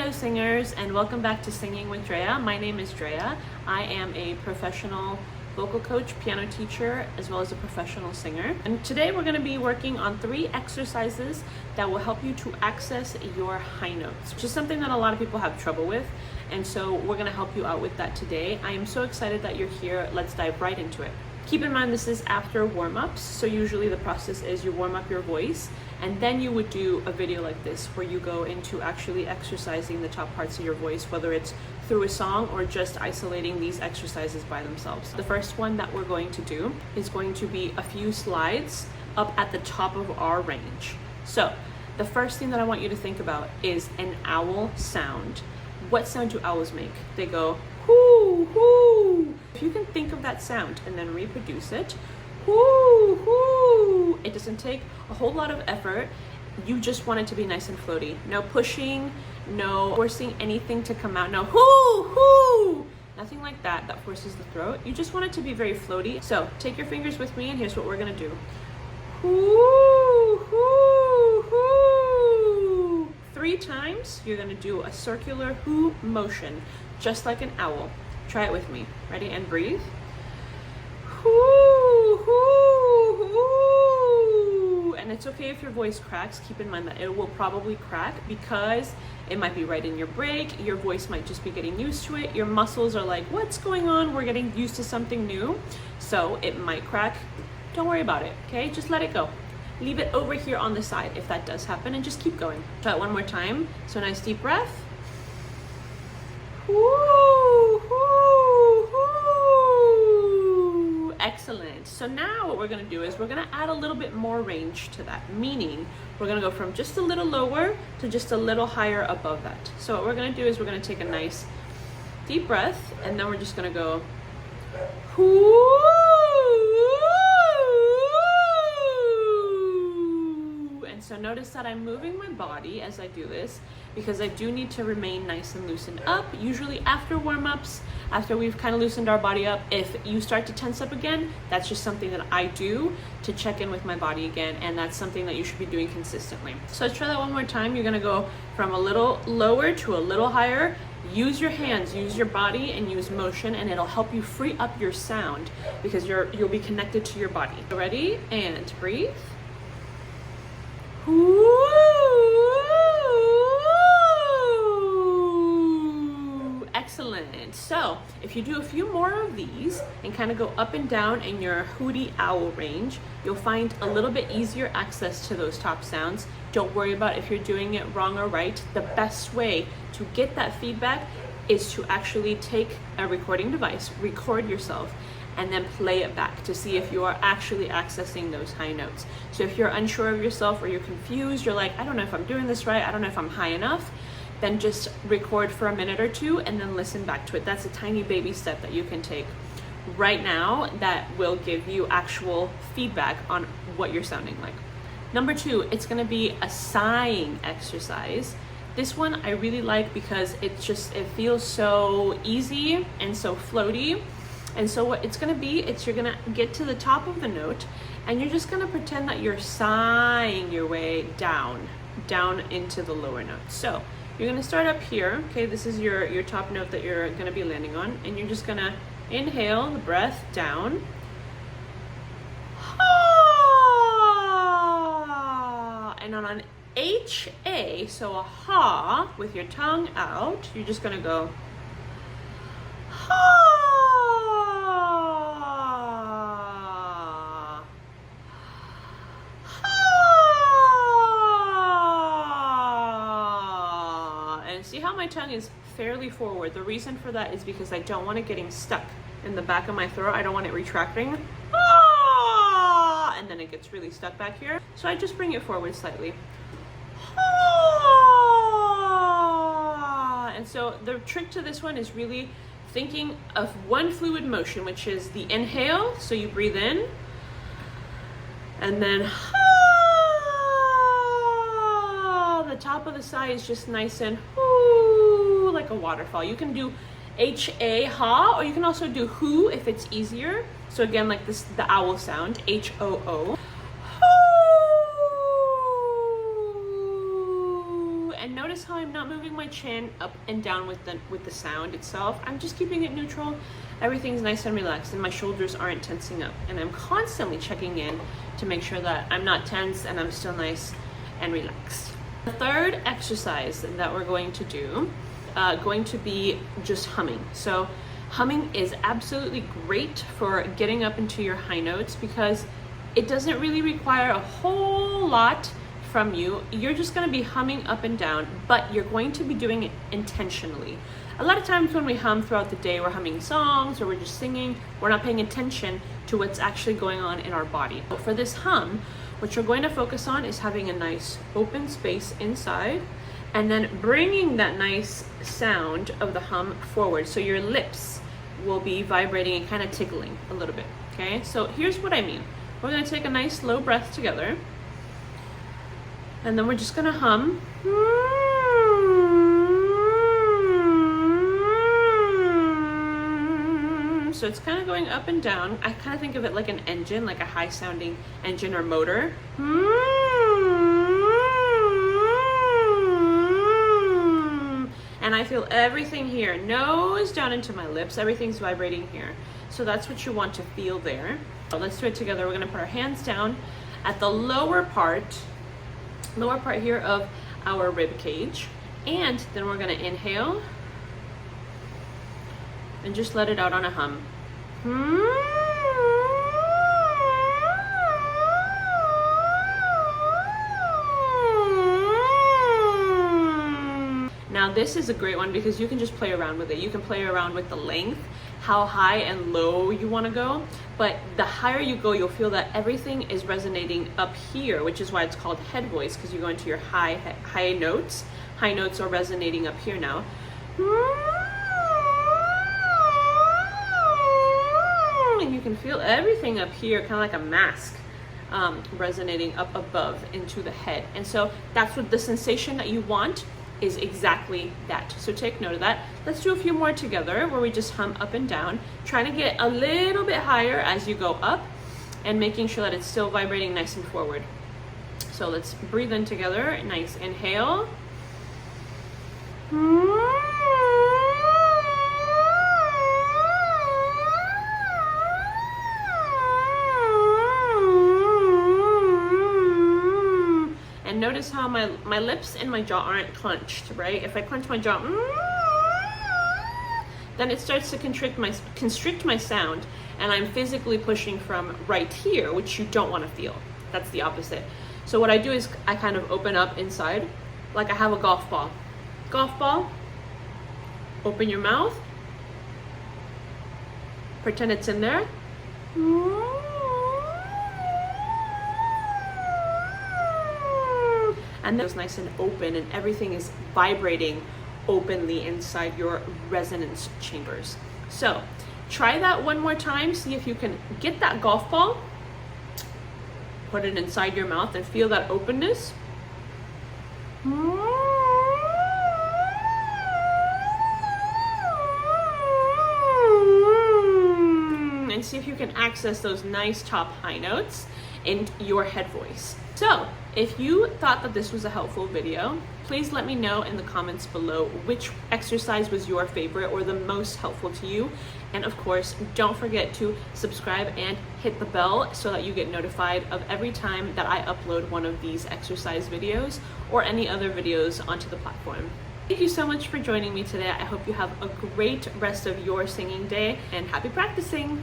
Hello singers, and welcome back to Singing with Drea. My name is Drea. I am a professional vocal coach, piano teacher, as well as a professional singer. And today we're going to be working on 3 exercises that will help you to access your high notes, which is something that a lot of people have trouble with. And so we're going to help you out with that today. I am so excited that you're here. Let's dive right into it. Keep in mind this is after warm-ups, so usually the process is you warm up your voice and then you would do a video like this where you go into actually exercising the top parts of your voice, whether it's through a song or just isolating these exercises by themselves. The first one that we're going to do is going to be a few slides up at the top of our range. So the first thing that I want you to think about is an owl sound. What sound do owls make? They go whoo, whoo. If you can think of that sound and then reproduce it, whoo, whoo. It doesn't take a whole lot of effort. You just want it to be nice and floaty. No pushing, no forcing anything to come out. No whoo, whoo. Nothing like that that forces the throat. You just want it to be very floaty. So take your fingers with me and here's what we're gonna do. Whoo, whoo, whoo. 3 times, you're gonna do a circular whoo motion, just like an owl. Try it with me. Ready? And breathe. Whoo, whoo, whoo. And it's okay if your voice cracks. Keep in mind that it will probably crack because it might be right in your break. Your voice might just be getting used to it. Your muscles are like, what's going on? We're getting used to something new. So it might crack. Don't worry about it, okay? Just let it go. Leave it over here on the side if that does happen and just keep going. Try it one more time. So nice deep breath. Woo, woo, woo. Excellent. So now what we're going to do is we're going to add a little bit more range to that, meaning we're going to go from just a little lower to just a little higher above that. So what we're going to do is we're going to take a nice deep breath and then we're just going to go whoo. And so notice that I'm moving my body as I do this because I do need to remain nice and loosened up. Usually after warm-ups, after we've kind of loosened our body up, if you start to tense up again, that's just something that I do to check in with my body again, and that's something that you should be doing consistently. So let's try that one more time. You're gonna go from a little lower to a little higher. Use your hands, use your body, and use motion, and it'll help you free up your sound because you'll be connected to your body. Ready? And breathe. Woo! Excellent. So if you do a few more of these and kind of go up and down in your hooty owl range, you'll find a little bit easier access to those top sounds. Don't worry about if you're doing it wrong or right. The best way to get that feedback is to actually take a recording device, record yourself, and then play it back to see if you are actually accessing those high notes. So if you're unsure of yourself or you're confused, you're like, I don't know if I'm doing this right, I don't know if I'm high enough, then just record for a minute or 2 and then listen back to it. That's a tiny baby step that you can take right now that will give you actual feedback on what you're sounding like. Number 2, it's gonna be a sighing exercise. This one I really like because it feels so easy and so floaty. And so what it's gonna be, you're gonna get to the top of the note and you're just gonna pretend that you're sighing your way down into the lower notes. So you're gonna start up here, okay? This is your top note that you're gonna be landing on, and you're just gonna inhale the breath down. Ha! And on an H-A, so a ha, with your tongue out, you're just gonna go ha! See how my tongue is fairly forward. The reason for that is because I don't want it getting stuck in the back of my throat. I don't want it retracting. Ah! And then it gets really stuck back here. So I just bring it forward slightly. Ah! And so the trick to this one is really thinking of one fluid motion, which is the inhale. So you breathe in and then the top of the sigh is just nice and whoo, like a waterfall. You can do H-A, ha, or you can also do who if it's easier. So again, like this, the owl sound, H-O-O. Hoo! And notice how I'm not moving my chin up and down with the sound itself. I'm just keeping it neutral. Everything's nice and relaxed, and my shoulders aren't tensing up. And I'm constantly checking in to make sure that I'm not tense and I'm still nice and relaxed. The third exercise that we're going to do, going to be just humming. So humming is absolutely great for getting up into your high notes because it doesn't really require a whole lot from you. You're just going to be humming up and down, but you're going to be doing it intentionally. A lot of times when we hum throughout the day, we're humming songs or we're just singing, we're not paying attention to what's actually going on in our body. But for this hum, what you're going to focus on is having a nice open space inside and then bringing that nice sound of the hum forward. So your lips will be vibrating and kind of tickling a little bit, okay? So here's what I mean. We're going to take a nice slow breath together, and then we're just going to hum. So it's kind of going up and down. I kind of think of it like an engine, like a high sounding engine or motor. And I feel everything here, nose down into my lips, everything's vibrating here. So that's what you want to feel there. So let's do it together. We're gonna put our hands down at the lower part here of our rib cage. And then we're gonna inhale and just let it out on a hum. Now this is a great one because you can just play around with it. You can play around with the length, how high and low you want to go, but the higher you go, you'll feel that everything is resonating up here, which is why it's called head voice, because you go into your high notes. High notes are resonating up here now. And you can feel everything up here, kind of like a mask, resonating up above into the head. And so that's what the sensation that you want is, exactly that. So take note of that. Let's do a few more together where we just hum up and down, trying to get a little bit higher as you go up and making sure that it's still vibrating nice and forward. So let's breathe in together. Nice inhale. Notice how my lips and my jaw aren't clenched, right? If I clench my jaw, then it starts to constrict my sound, and I'm physically pushing from right here, which you don't want to feel. That's the opposite. So what I do is I kind of open up inside, like I have a golf ball. Golf ball, open your mouth, pretend it's in there. And it's nice and open, and everything is vibrating openly inside your resonance chambers. So try that one more time. See if you can get that golf ball, put it inside your mouth, and feel that openness. And see if you can access those nice top high notes in your head voice. So if you thought that this was a helpful video, please let me know in the comments below which exercise was your favorite or the most helpful to you. And of course, don't forget to subscribe and hit the bell so that you get notified of every time that I upload one of these exercise videos or any other videos onto the platform. Thank you so much for joining me today. I hope you have a great rest of your singing day, and happy practicing!